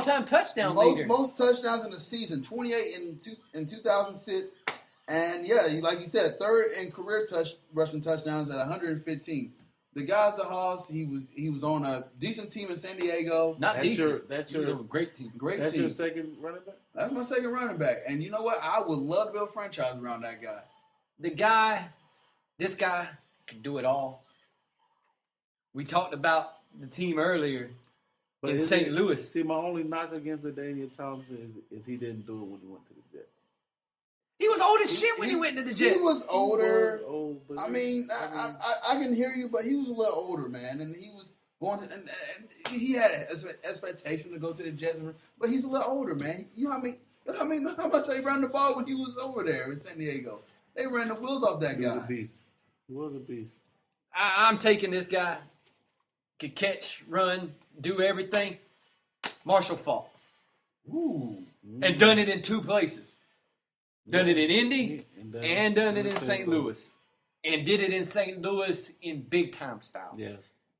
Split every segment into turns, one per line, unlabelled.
all-time touchdown leader.
Most touchdowns in the season, 28 in 2006. And, yeah, like you said, third in career rushing touchdowns at 115. The guy's a hoss. He was on a decent team in San Diego.
Not decent.
That's your
great team.
That's your second running back?
That's my second running back. And you know what? I would love to build a franchise around that guy.
This guy can do it all. We talked about the team earlier in St. Louis.
See, my only knock against Daniel Thompson is he didn't do it when he went to the Jets.
He was old as shit when he went to the Jets.
He was older.
He was old, but
I can hear you, but he was a little older, man, and he was going to, and he had expectation to go to the Jets, but he's a little older, man. You know how much they ran the ball when he was over there in San Diego? They ran the wheels off that guy.
He was a beast.
I'm taking this guy. Could catch, run, do everything. Marshall Faulk.
Ooh.
And done it in two places. Done it in Indy and done it in St. Louis. And did it in St. Louis in big time style.
Yeah.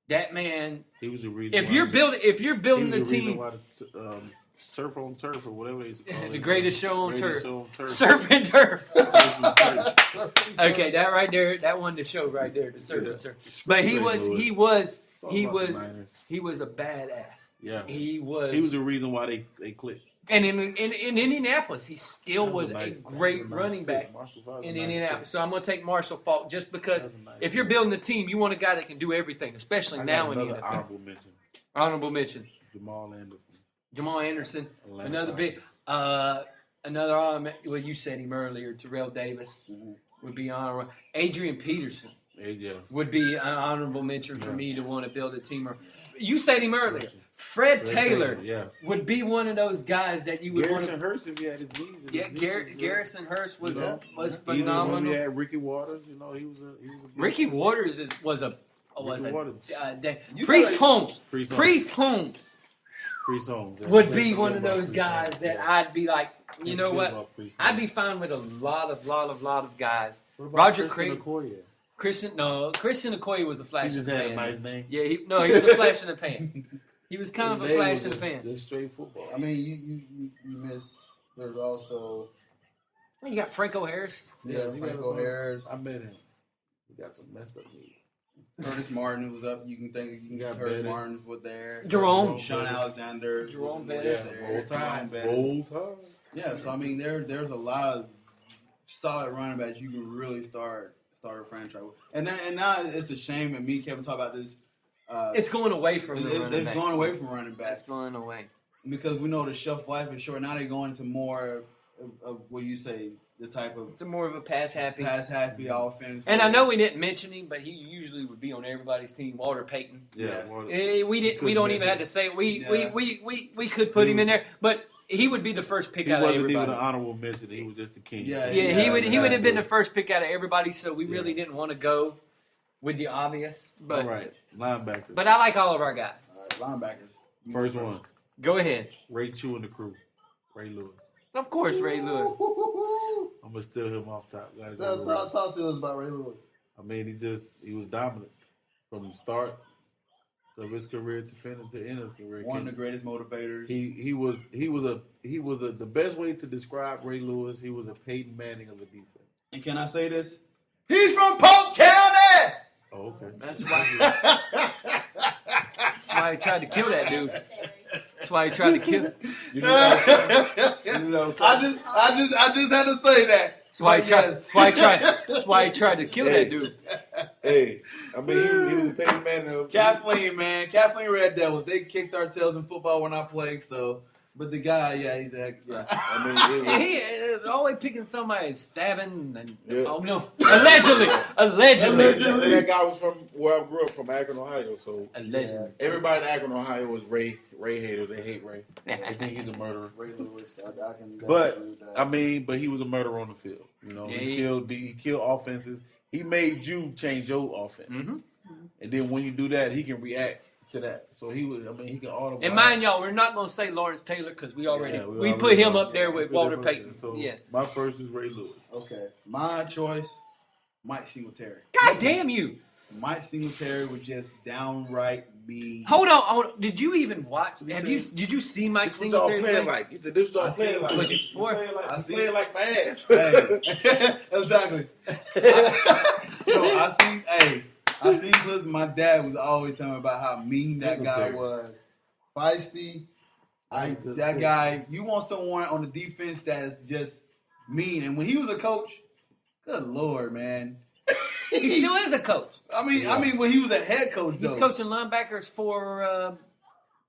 That man.
He was a reason.
If you're building a team.
Surf on turf or whatever it's called.
The greatest show on turf. Surf and turf. Okay, that right there, that won the show right there. The surf and turf. But he was a badass.
Yeah.
He was
the reason why they clicked.
And in Indianapolis, he still was a great running back in Indianapolis. So I'm going to take Marshall Faulk just because if you're building a team, you want a guy that can do everything, especially now in the NFL. Honorable mention. Jamal Anderson. Another big, well, you said him earlier, Terrell Davis would be honorable. Adrian Peterson would be an honorable mention for me to want to build a team. You said him earlier. Fred Taylor would be one of those guys that you would want to.
Garrison Hurst, if he had his knees.
Garrison Hurst was phenomenal.
When we had Ricky Waters, he was a
Ricky Waters was a Priest Holmes. Priest Holmes would be one of those guys that I'd be like, you know what? I'd be fine with a lot of guys. Roger Craig. Christian Okoye was a flash in the pan.
He just had a nice name.
Yeah, he was a flash in the pan. He was kind of a flash in the pan.
Just straight football.
I mean, you miss. There's also.
Well, you got Franco Harris.
Yeah, Franco Harris.
I met him. He got some messed up knees.
Curtis Martin was up. You can got Curtis Martin was there.
Jerome.
Sean Alexander.
Jerome Bettis.
Old time.
Yeah, so I mean, there's a lot of solid running backs you can really start a franchise with. And now it's a shame, and me and Kevin talk about this.
It's going away from
It's going away from running backs.
It's going away.
Because we know the shelf life is short. Now they're going into more of what you say, the type of...
It's more of a pass-happy
offense.
And I know we didn't mention him, but he usually would be on everybody's team, Walter Payton.
Yeah.
We don't even have to say it. We could put him in there, but... He would be the first pick out of everybody.
He wasn't even an honorable mention. He was just the king.
He would have been the first pick out of everybody, so we really didn't want to go with the obvious. But,
all right, linebackers.
But I like all of our guys.
Linebackers.
First one.
Go ahead.
Ray Chew and the crew. Ray Lewis.
Of course, Ray Lewis.
I'm going to steal him off top.
Talk to us about Ray Lewis.
I mean, he was dominant from the start of his career to end of his career.
One of the greatest motivators.
He was the best way to describe Ray Lewis. He was a Peyton Manning of the defense.
And can I say this? He's from Polk County.
Oh, okay.
That's why he tried to kill that dude. That's why he tried to kill him.
I just had to say that.
That's why he tried to kill that dude.
Hey, I mean, he was a Peyton Manning.
Kathleen Red Devils. They kicked our tails in football when I played, so. But the guy, he's a
I mean, he always picking somebody and stabbing and allegedly.
That guy was from where I grew up, from Akron, Ohio. So
allegedly,
everybody in Akron, Ohio was Ray haters. They hate Ray. They think he's a murderer.
Ray Lewis, I can.
But he was a murderer on the field. You know, he killed offenses. He made you change your offense, and then when you do that, he can react to that. So he can auto.
And mind y'all, we're not going to say Lawrence Taylor because we put him up there with Walter Payton.
So my first is Ray Lewis.
Okay, my choice, Mike Singletary.
God damn you!
Mike Singletary was just downright mean.
Hold on. Did you even watch? Did you see Mike Singletary
play? Like he said, this was all playing like.
Was you
playing like my ass.
Hey. Exactly. I seen clips. My dad was always telling me about how mean that guy was. Feisty. That guy. You want someone on the defense that's just mean. And when he was a coach, good Lord, man.
He still is a coach.
I mean, when he was a head coach, though.
He's coaching linebackers for.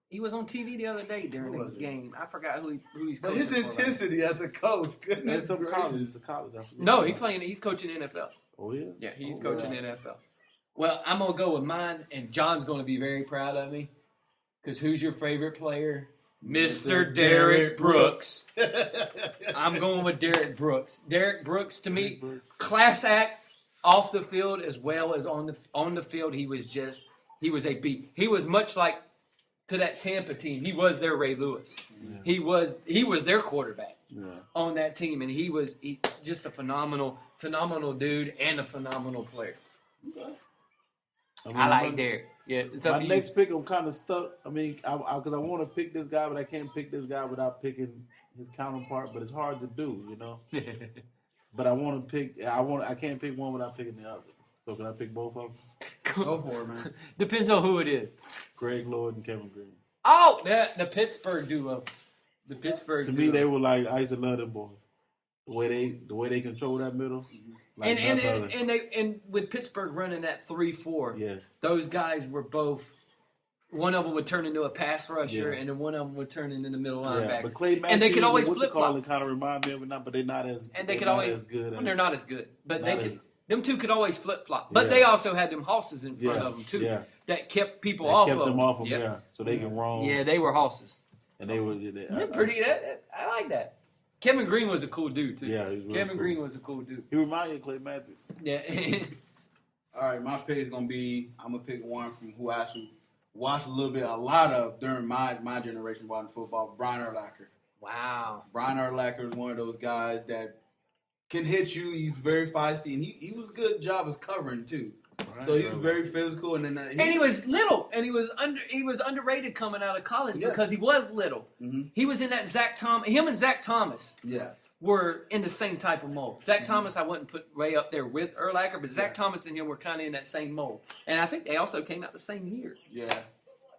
He was on TV the other day during the game. I forgot who he's coaching.
But his intensity as a coach, goodness gracious.
It's a college.
No, he's coaching NFL.
Oh yeah.
Yeah, he's coaching NFL. Well, I'm gonna go with mine, and John's gonna be very proud of me. Because who's your favorite player? Mr. Derrick Brooks. I'm going with Derrick Brooks. Derrick Brooks, to me, class act off the field as well as on the field. He was a beat. He was much like to that Tampa team. He was their Ray Lewis. Yeah. He was their quarterback on that team, and he just a phenomenal dude and a phenomenal player. Okay. I like Derrick. Yeah,
my next pick, I'm kind of stuck. I mean, because I want to pick this guy, but I can't pick this guy without picking his counterpart. But it's hard to do, you know. But I want to pick. I can't pick one without picking the other. So can I pick both of them?
Go for it, man.
Depends on who it is.
Greg Lloyd and Kevin Green.
Oh, the Pittsburgh duo. The Pittsburgh.
To me, they were like I used to love them boys. The way they control that middle. Mm-hmm. Like
and with Pittsburgh running that 3-4,
yes,
those guys were both. One of them would turn into a pass rusher, and then one of them would turn into the middle linebacker.
But Clay Matthews,
and they could always flip flop.
Kind of remind me of it, but they're not as.
And they could always
as good.
They're not as good, but they could. Them two could always flip flop, but they also had them horses in front of them too. Yeah. That kept people off of them.
Kept them off of them, yeah, so they can roam.
Yeah, they were horses.
And they were.
They're pretty. I like that. Kevin Green was a cool dude, too.
Yeah, he was really
Kevin
cool.
Green was a cool dude.
He reminded me of Clay Matthews.
Yeah.
All right, my pick is going to be, I'm going to pick one from who I actually watched a lot of during my generation watching football, Brian Urlacher.
Wow.
Brian Urlacher is one of those guys that can hit you. He's very feisty, and he was a good job as covering, too. Right, so he was very physical, and then
he was little, and he was underrated coming out of college because he was little. Mm-hmm. He was in that him and Zach Thomas.
Yeah,
were in the same type of mold. Zach Thomas, I wouldn't put way up there with Urlacher, but Zach Thomas and him were kind of in that same mold, and I think they also came out the same year.
Yeah,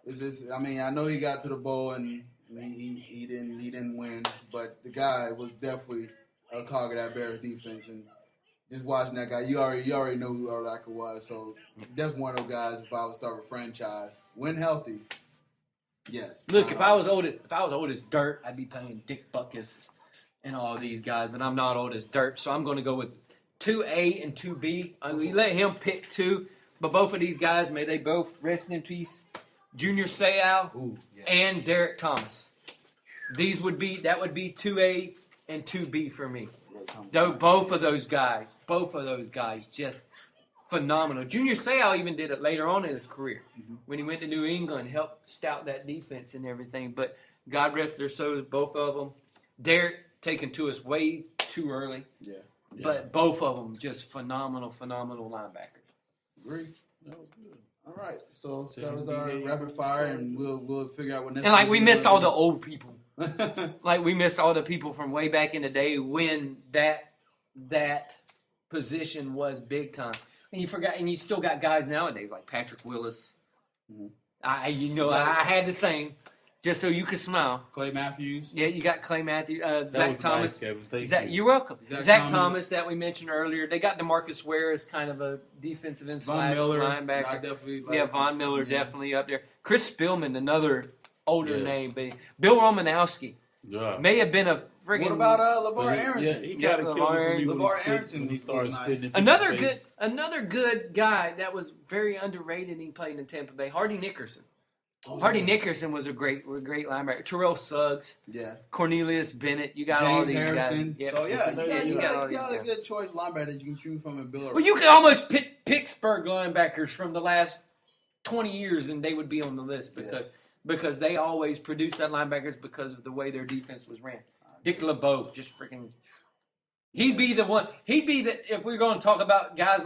I know he got to the bowl and he didn't win, but the guy was definitely a cog of that Bears defense and. Just watching that guy, you already know who Urlacher was. So definitely one of those guys. If I would start a franchise, when healthy, yes.
Look, if I was old as dirt, I'd be playing Dick Butkus and all these guys. But I'm not old as dirt, so I'm going to go with 2A and 2B. We let him pick two, but both of these guys, may they both rest in peace. Junior Seau and Derek Thomas. That would be 2A and 2B for me. Both of those guys, just phenomenal. Junior Seau even did it later on in his career when he went to New England, helped stout that defense and everything. But God rest their souls, both of them. Derek taken to us way too early. Yeah. But both of them just phenomenal linebackers.
Agree. That was good. All right, so that was our rapid fire, and we'll figure out what next.
And we missed all the old people. We missed all the people from way back in the day when that position was big time. And you forgot, and you still got guys nowadays like Patrick Willis. Mm-hmm. I had the same, just so you could smile.
Clay Matthews.
Yeah, you got Clay Matthews. Zach Thomas.
Nice,
you're welcome. Zach Thomas that we mentioned earlier. They got DeMarcus Ware as kind of a defensive end slash linebacker. Von Miller definitely up there. Chris Spillman, another older name, but Bill Romanowski may have been a friggin'.
What about LeVar Arrington?
Yeah, he got to kill me LeVar Arrington when he started spitting.
Another good guy that was very underrated. And he played in Tampa Bay. Hardy Nickerson. Hardy Nickerson was a great linebacker. Terrell Suggs. Yeah. Cornelius Bennett. You got
James
all these
Harrison.
guys.
So you got a good choice linebacker that you can choose from in Bill.
Well, you could almost pick Pittsburgh linebackers from the last 20 years, and they would be on the list because they always produced that linebackers because of the way their defense was ran. Dick LeBeau, just freaking. He'd be the one. If we're going to talk about guys,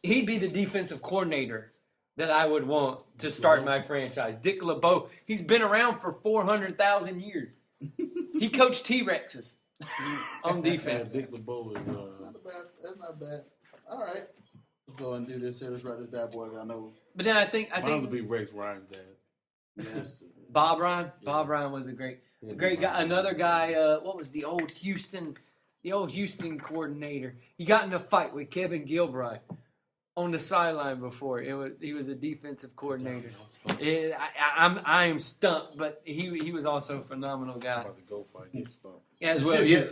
He'd be the defensive coordinator that I would want to start my franchise. Dick LeBeau. He's been around for 400,000 years. He coached T-Rexes on defense.
Dick LeBeau is...
That's not bad. All right. Let's go and do this here. Let's write this bad boy. I know.
But then I think
would be Rex Ryan's dad.
Yes.
Bob Ryan.
Yeah.
Bob Ryan was a great guy. Another guy. What was the old Houston coordinator? He got in a fight with Kevin Gilbride on the sideline before. He was a defensive coordinator. I am stumped, but he was also a phenomenal guy.
I'm about to go fight, get stumped.
As well. Yeah.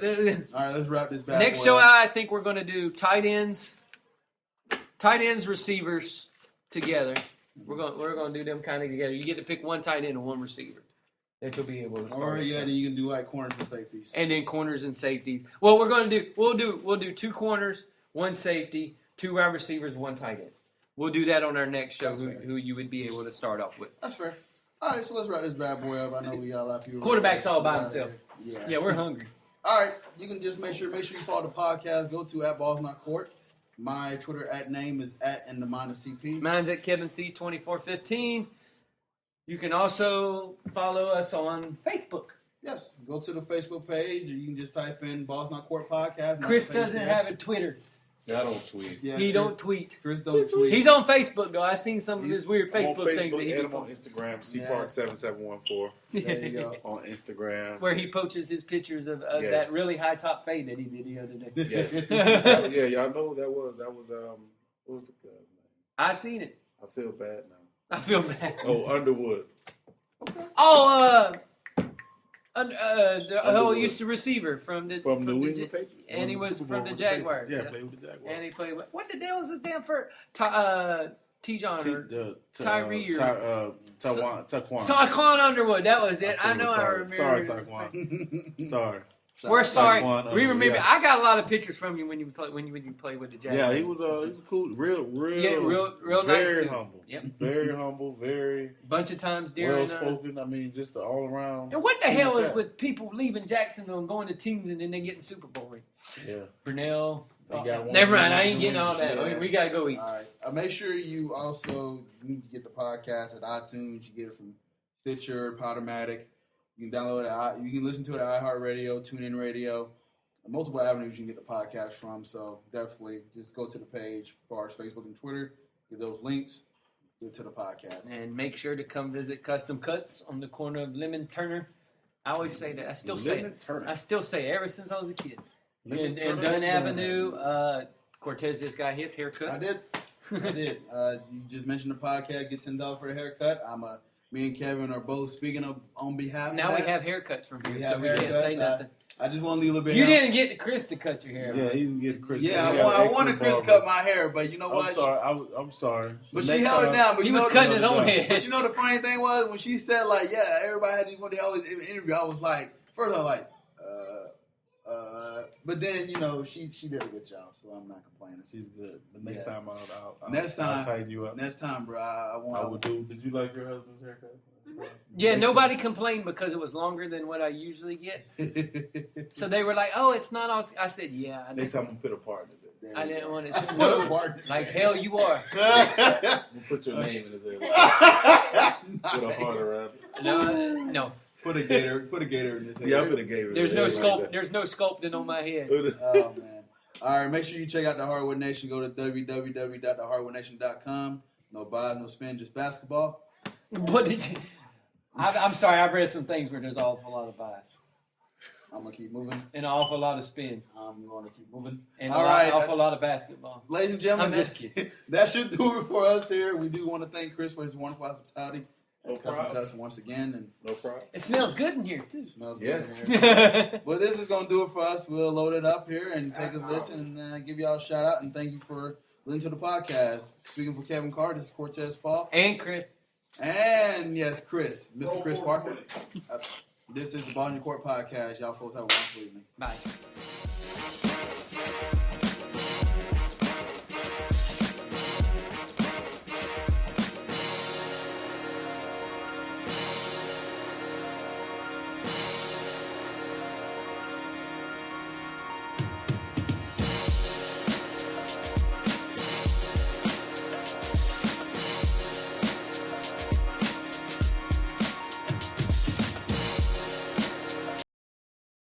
All right, let's wrap this bad
Next
boy
show
up.
out, I think we're going to do tight ends, receivers together. We're going to do them kind of together. You get to pick one tight end and one receiver that you'll be able to start.
Or then you can do like corners and safeties.
And then corners and safeties. Well, we'll do 2 corners, 1 safety, 2 wide receivers, 1 tight end. We'll do that on our next show. Who you would be able to start off with.
That's fair. All right, so let's wrap this bad boy up. I know we got a lot of people.
Quarterback's all by himself.
Yeah,
we're hungry.
All right, you can just make sure you follow the podcast. Go to @BallsNotCourt. My Twitter @name is @CP.
Mine's at KevinC2415. You can also follow us on Facebook.
Yes, go to the Facebook page, or you can just type in Balls Not Court Podcast.
Chris doesn't have a Twitter.
Yeah, I don't tweet.
Yeah,
He don't tweet.
Chris don't tweet.
He's on Facebook though. I've seen some of his weird
I'm on
Facebook things that
and
he's
I'm on Instagram,
Yeah.
cpark7714
There you go.
on Instagram.
where he poaches his pictures of
Yes.
that really high top fade that he did the other day.
Yes. Yeah, y'all know who that was. That was what was the guy's name?
I seen it.
I feel bad now.
I feel bad.
Oh, Underwood.
Oh, used to receiver from
New
the
England Patriots.
and he was
Super
from
Bowl
the
with
Jaguars.
Yeah, played with the Jaguars.
And he played with what the hell was his damn first Tijon or Tyree or
Taquan.
Taquan Underwood. That was it. I know. I remember.
Sorry, Taquan. Sorry.
We're sorry.
Taquan,
We remember.
yeah.
I got a lot of pictures from you when you played with the Jaguars.
Yeah, he was cool, real
real nice.
very
Dude.
humble.
Yep.
Very humble, very
Bunch of times
well
during.
spoken. I mean, just all around.
And what the hell is with people leaving Jacksonville and going to teams and then they getting Super Bowl rings?
Yeah.
Brunell.
They got one.
Never mind. I ain't getting all that.
Yeah.
We got to go eat.
All right. Make sure you also get the podcast at iTunes. You get it from Stitcher, Podomatic. You can download it. You can listen to it at iHeartRadio, TuneIn Radio. Multiple avenues you can get the podcast from. So definitely just go to the page as far as Facebook and Twitter. Get those links. Get to the podcast.
And make sure to come visit Custom Cuts on the corner of Lemon Turner. I always say that. I still say it. I still say it ever since I was a kid. And Dunn Avenue. Cortez just got his haircut.
I did. You just mentioned the podcast. Get $10 for a haircut. Me and Kevin are both speaking on behalf.
Now
of
we
that.
have haircuts from here,
We
so
have
we can't say
haircuts.
nothing.
I just want to leave a little bit.
You
out.
didn't get Chris to cut your hair.
Yeah,
right?
he didn't get Chris.
Yeah, I wanted Chris to cut my hair, but you know what?
I'm sorry.
But she held it down. But
He was cutting his own head.
But you know the funny thing was when she said like, yeah, everybody had these when they always interview. I was like, first I was like, but then you know she did a good job, so I'm not complaining.
She's good. But next time
I'll
tighten you up.
Next time, bro, I
would do. Did you like your husband's haircut?
Yeah, nobody complained because it was longer than what I usually get. So they were like, "Oh, it's not all." I said, "Yeah."
Next time I'm gonna put a partner there.
I didn't want to. No, like hell, you are.
We'll put your name in his hair. Put a heart around it.
No.
Put a gator in his head.
Yeah, I put a gator.
There's no sculpt. There's no sculpting on my head.
Oh man! All right, make sure you check out the Hardwood Nation. Go to www.thehardwoodnation.com. No buys, no spin, just basketball.
What did you? I'm sorry. I've read some things where there's an awful lot of buys.
I'm gonna keep moving.
And an awful lot of spin.
I'm gonna keep moving.
And an awful lot of basketball.
Ladies and gentlemen,
I'm just kidding.
That should do it for us here. We do want to thank Chris for his wonderful hospitality.
No problem.
Cuss once again, and
no problem.
It smells good in here too.
It smells
yes.
good in here. Well, this is gonna do it for us. We'll load it up here and take a listen and give y'all a shout out and thank you for listening to the podcast. Speaking for Kevin Carr, this is Cortez Paul
And Chris.
and yes, Chris, Mr. Chris Parker. This is the Ball in Your Court podcast. Y'all folks have a wonderful evening.
Bye.